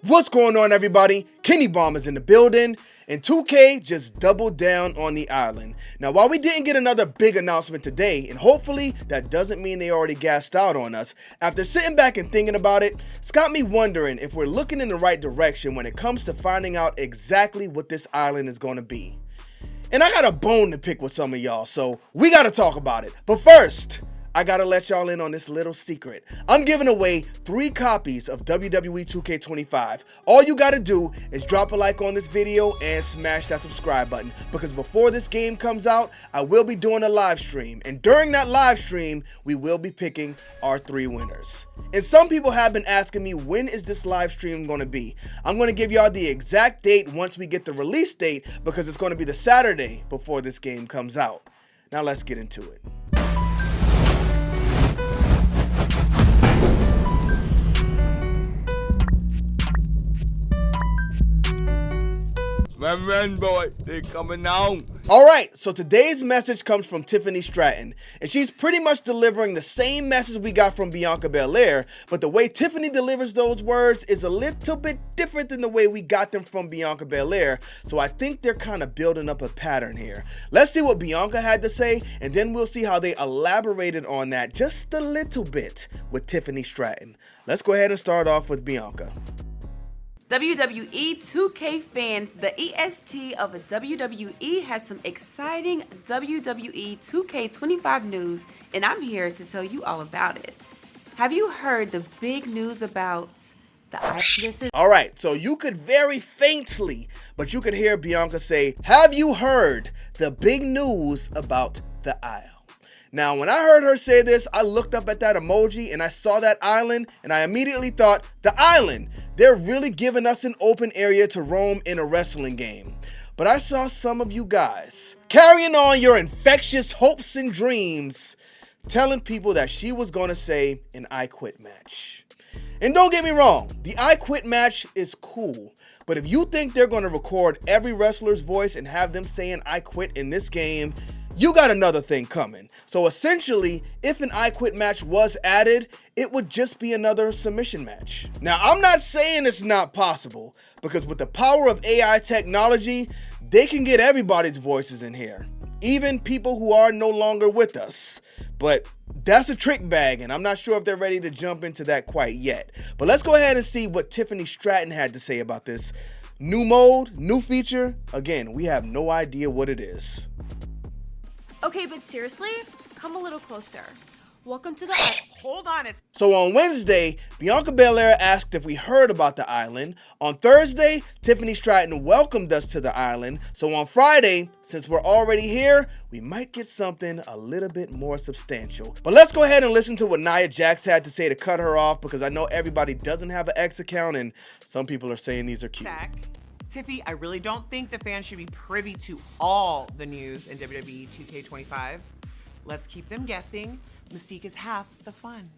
What's going on, everybody? Kennybomb is in the building, and 2K just doubled down on the island. Now, while we didn't get another big announcement today, and hopefully that doesn't mean they already gassed out on us, after sitting back and thinking about it, it's got me wondering if we're looking in the right direction when it comes to finding out exactly what this island is going to be. And I got a bone to pick with some of y'all, so we got to talk about it. But first, I gotta let y'all in on this little secret. I'm giving away 3 copies of WWE 2K25. All you gotta do is drop a like on this video and smash that subscribe button, because before this game comes out, I will be doing a live stream, and during that live stream, we will be picking our 3 winners. And some people have been asking me, when is this live stream gonna be? I'm gonna give y'all the exact date once we get the release date, because it's gonna be the Saturday before this game comes out. Now let's get into it. Run, boy, they coming on. Alright, so today's message comes from Tiffany Stratton, and she's pretty much delivering the same message we got from Bianca Belair, but the way Tiffany delivers those words is a little bit different than the way we got them from Bianca Belair, so I think they're kind of building up a pattern here. Let's see what Bianca had to say, and then we'll see how they elaborated on that just a little bit with Tiffany Stratton. Let's go ahead and start off with Bianca. WWE 2K fans, the EST of WWE has some exciting WWE 2K25 news, and I'm here to tell you all about it. Have you heard the big news about the island? Alright, so you could very faintly, but you could hear Bianca say, have you heard the big news about the aisle? Now, when I heard her say this, I looked up at that emoji and I saw that island, and I immediately thought, the island! They're really giving us an open area to roam in a wrestling game. But I saw some of you guys carrying on your infectious hopes and dreams, telling people that she was going to say an I Quit match. And don't get me wrong, the I Quit match is cool. But if you think they're going to record every wrestler's voice and have them saying I quit in this game, you got another thing coming. So essentially, if an I Quit match was added, it would just be another submission match. Now, I'm not saying it's not possible, because with the power of AI technology, they can get everybody's voices in here, even people who are no longer with us. But that's a trick bag, and I'm not sure if they're ready to jump into that quite yet. But let's go ahead and see what Tiffany Stratton had to say about this new mode, new feature. Again, we have no idea what it is. Okay, but seriously, come a little closer. Welcome to the Hold on. So on Wednesday, Bianca Belair asked if we heard about the island. On Thursday, Tiffany Stratton welcomed us to the island. So on Friday, since we're already here, we might get something a little bit more substantial. But let's go ahead and listen to what Nia Jax had to say to cut her off, because I know everybody doesn't have an X account, and some people are saying these are cute. Tiffy, I really don't think the fans should be privy to all the news in WWE 2K25. Let's keep them guessing. Mystique is half the fun.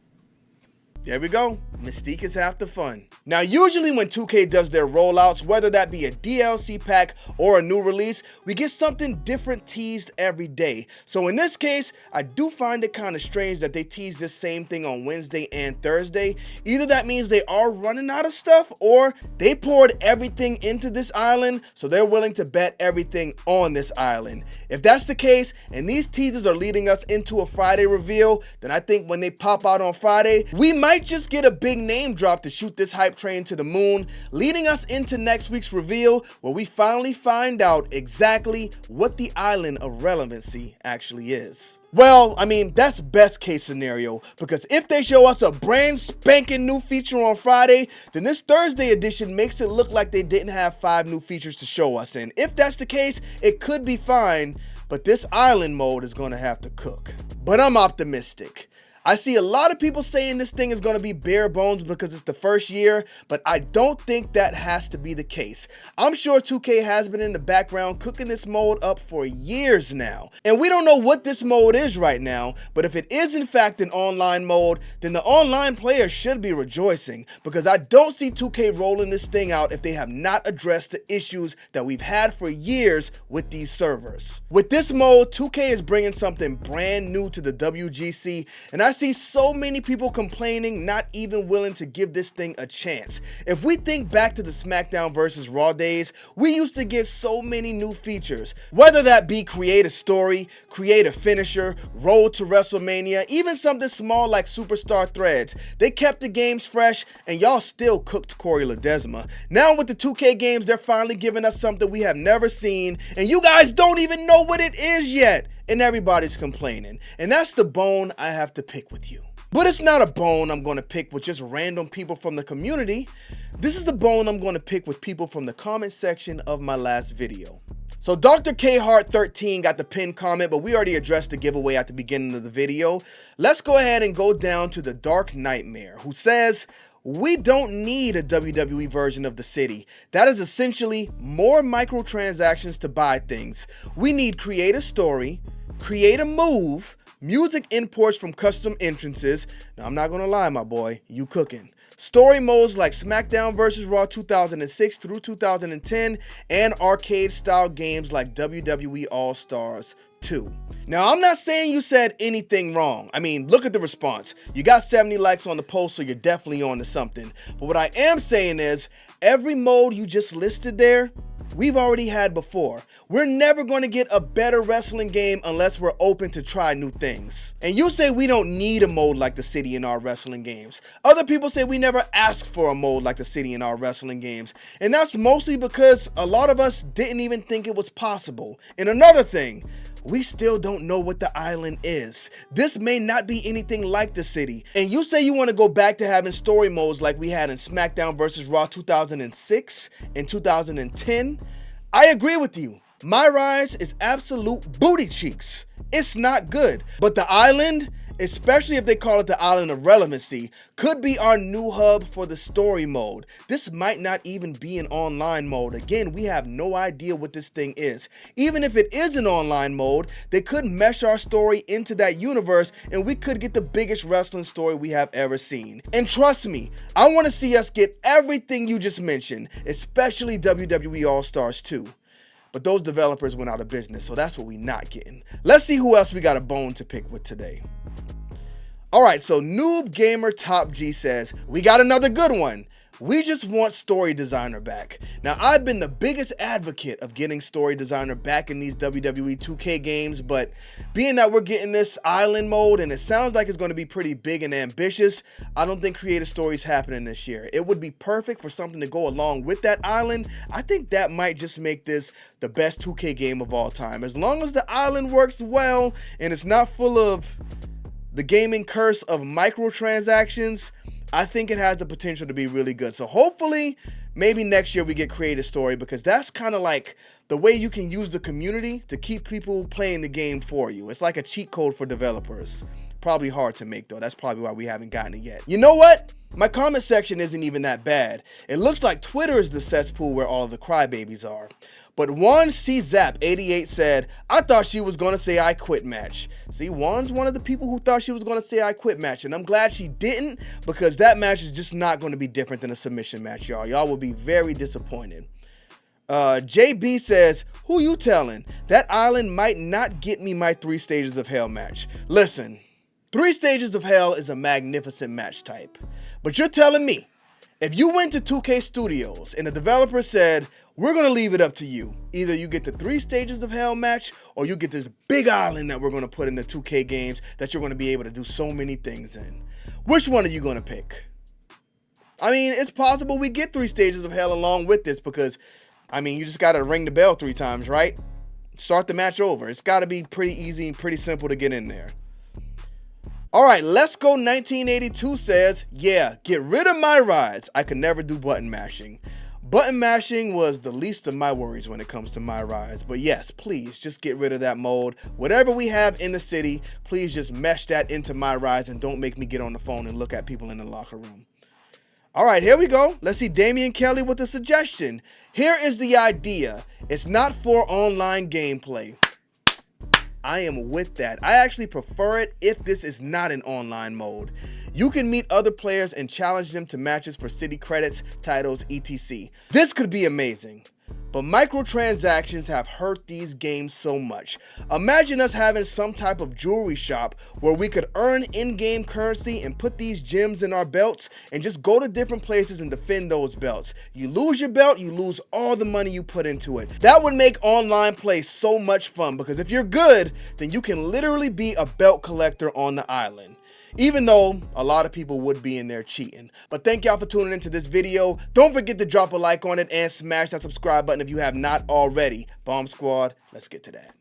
There we go. Mystique is half the fun. Now, usually when 2K does their rollouts, whether that be a DLC pack or a new release, we get something different teased every day. So in this case, I do find it kind of strange that they tease this same thing on Wednesday and Thursday. Either that means they are running out of stuff, or they poured everything into this island, so they're willing to bet everything on this island. If that's the case, and these teasers are leading us into a Friday reveal, then I think when they pop out on Friday, we might just get a big name drop to shoot this hype train to the moon, leading us into next week's reveal, where we finally find out exactly what the island of relevancy actually is. Well, I mean, that's best case scenario, because if they show us a brand spanking new feature on Friday, then this Thursday edition makes it look like they didn't have 5 new features to show us. And if that's the case, it could be fine, but this island mode is going to have to cook. But I'm optimistic. I see a lot of people saying this thing is going to be bare bones because it's the first year, but I don't think that has to be the case. I'm sure 2K has been in the background cooking this mode up for years now. And we don't know what this mode is right now, but if it is in fact an online mode, then the online players should be rejoicing, because I don't see 2K rolling this thing out if they have not addressed the issues that we've had for years with these servers. With this mode, 2K is bringing something brand new to the WGC, and I see so many people complaining, not even willing to give this thing a chance. If we think back to the SmackDown vs. Raw days, we used to get so many new features. Whether that be create a story, create a finisher, road to WrestleMania, even something small like Superstar Threads. They kept the games fresh, and y'all still cooked Corey Ledesma. Now with the 2K games, they're finally giving us something we have never seen, and you guys don't even know what it is yet. And everybody's complaining. And that's the bone I have to pick with you. But it's not a bone I'm going to pick with just random people from the community. This is the bone I'm going to pick with people from the comment section of my last video. So Dr. K Hart 13 got the pinned comment, but we already addressed the giveaway at the beginning of the video. Let's go ahead and go down to the Dark Nightmare, who says, "We don't need a WWE version of the city. That is essentially more microtransactions to buy things. We need create a story, create a move, music imports from custom entrances." Now, I'm not gonna lie, my boy, you cooking. Story modes like SmackDown vs. Raw 2006 through 2010, and arcade-style games like WWE All-Stars 2. Now, I'm not saying you said anything wrong. I mean, look at the response. You got 70 likes on the post, so you're definitely on to something. But what I am saying is, every mode you just listed there, we've already had before. We're never going to get a better wrestling game unless we're open to try new things. And you say we don't need a mode like the city in our wrestling games. Other people say we never asked for a mode like the city in our wrestling games. And that's mostly because a lot of us didn't even think it was possible. And another thing, we still don't know what the island is. This may not be anything like the city. And you say you want to go back to having story modes like we had in SmackDown vs. Raw 2006 and 2010. I agree with you. My Rise is absolute booty cheeks. It's not good. But the island, especially if they call it the Island of Relevancy, could be our new hub for the story mode. This might not even be an online mode. Again, we have no idea what this thing is. Even if it is an online mode, they could mesh our story into that universe, and we could get the biggest wrestling story we have ever seen. And trust me, I want to see us get everything you just mentioned, especially WWE All-Stars 2. But those developers went out of business, so that's what we not getting. Let's see who else we got a bone to pick with today. Alright, so Noob Gamer Top G says, "We got another good one. We just want Story Designer back." Now, I've been the biggest advocate of getting Story Designer back in these WWE 2K games, but being that we're getting this island mode and it sounds like it's going to be pretty big and ambitious, I don't think creative stories happening this year. It would be perfect for something to go along with that island. I think that might just make this the best 2K game of all time. As long as the island works well and it's not full of the gaming curse of microtransactions, I think it has the potential to be really good. So hopefully, maybe next year we get creative story, because that's kind of like the way you can use the community to keep people playing the game for you. It's like a cheat code for developers. Probably hard to make though. That's probably why we haven't gotten it yet. You know what? My comment section isn't even that bad. It looks like Twitter is the cesspool where all of the crybabies are. But Juan C. Zap 88 said, "I thought she was going to say I quit match." See, Juan's one of the people who thought she was going to say I quit match, and I'm glad she didn't, because that match is just not going to be different than a submission match, y'all. Y'all will be very disappointed. JB says, "Who you telling? That island might not get me my 3 Stages of Hell match." Listen, 3 Stages of Hell is a magnificent match type. But you're telling me, if you went to 2K Studios and the developer said, "We're going to leave it up to you. Either you get the 3 Stages of Hell match, or you get this big island that we're going to put in the 2K games that you're going to be able to do so many things in," which one are you going to pick? I mean, it's possible we get 3 Stages of Hell along with this, because, I mean, you just got to ring the bell 3 times, right? Start the match over. It's got to be pretty easy and pretty simple to get in there. Alright, Let's Go 1982 says, "Yeah, get rid of my rides. I could never do button mashing. Button mashing was the least of my worries when it comes to my rides. But yes, please, just get rid of that mode. Whatever we have in the city, please just mesh that into my rides and don't make me get on the phone and look at people in the locker room." Alright, here we go. Let's see Damian Kelly with a suggestion. "Here is the idea. It's not for online gameplay." I am with that. I actually prefer it if this is not an online mode. You can meet other players and challenge them to matches for city credits, titles, etc. This could be amazing. But microtransactions have hurt these games so much. Imagine us having some type of jewelry shop where we could earn in-game currency and put these gems in our belts and just go to different places and defend those belts. You lose your belt, you lose all the money you put into it. That would make online play so much fun because if you're good, then you can literally be a belt collector on the island. Even though a lot of people would be in there cheating. But thank y'all for tuning into this video. Don't forget to drop a like on it and smash that subscribe button if you have not already. Bomb Squad, let's get to that.